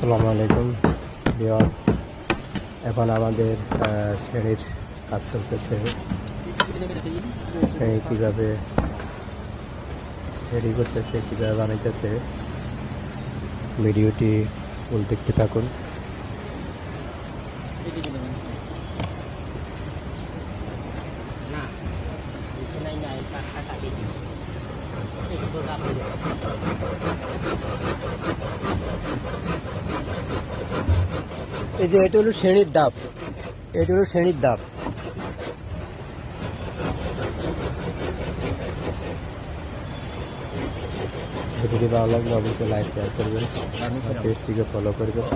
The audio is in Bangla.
আসসালামু আলাইকুম ভিউয়ার্স। এখন আমাদের শ্রেণীর কাজ চলতেছে। শ্রেণী কীভাবে রেডি করতেছে, কীভাবে বানাইতেছে, ভিডিওটি ফুল দেখতে থাকুন। এই যে এটা হলো শ্রেণীর ধাপ, এটা হলো শ্রেণীর ধাপ। ভিডিওটি ভালো লাগলে অবশ্যই লাইক শেয়ার করবেন, পেজটিকে ফলো করবেন।